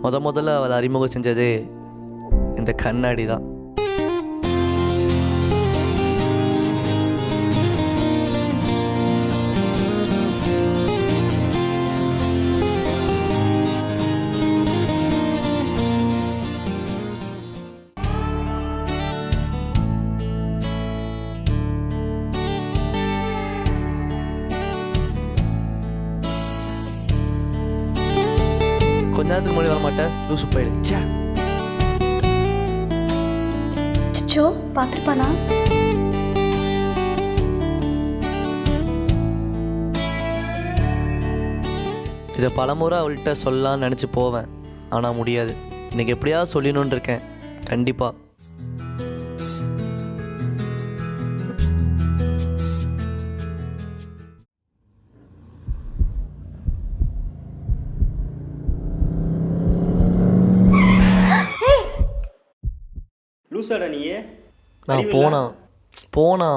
முதல்ல அவளை அறிமுகம் செஞ்சது இந்த கண்ணாடி தான். கொஞ்ச நேரத்துக்கு முன்னாடி வர மாட்டேன், லூசு போயிடு. அச்சோ, பார்த்துருப்பானா? இதை பலமுறை அவள்கிட்ட சொல்லலாம்னு நினச்சி போவேன், ஆனால் முடியாது. இன்னைக்கு எப்படியாவது சொல்லணுன்னு இருக்கேன், கண்டிப்பாக. லூசாடா நீயே? நான் போனா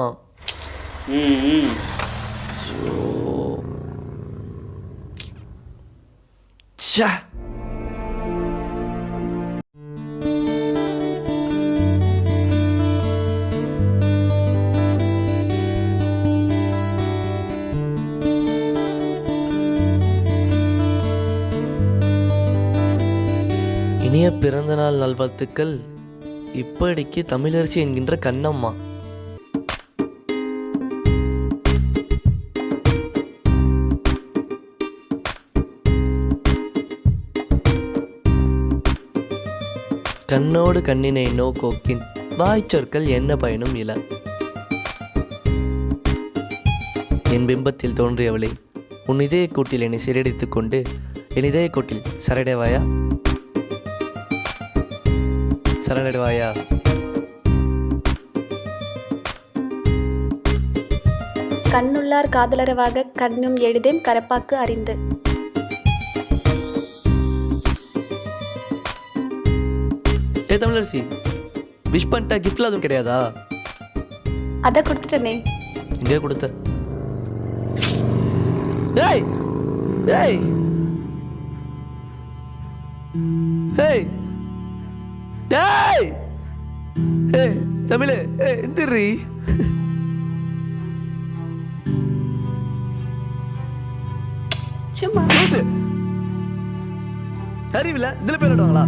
இனிய பிறந்தநாள் நல்வாழ்த்துக்கள். இப்படிக்கு தமிழரசி என்கின்ற கண்ணம்மா. கண்ணோடு கண்ணினை நோக்கோக்கின் வாய்ச்சொற்கள் என்ன பயனும் இல. என் பிம்பத்தில் தோன்றியவளே, உன் இதய கூட்டில் என்னை சிறடித்துக் கொண்டு என் இதய கூட்டில் சரடைவாயா சரணடைவாயா? கண்ணுள்ளார் காதலரவாக கண்ணும் எழுதேம் கரப்பாக்கு அறிந்து. ஏ தமிழரசி, விஷ் பண்ணிட்டா கிஃப்ட்ல அதுவும் கிடையாதா? அதை கொடுத்துட்டனே. எங்கே கொடுத்த? ஏய் ஏய் ஏய் டேய் ஏய் தமிழே, ஏய் எந்திரி. சும்மா அறிவில்ல, இதுல பேர் விடுவாங்களா?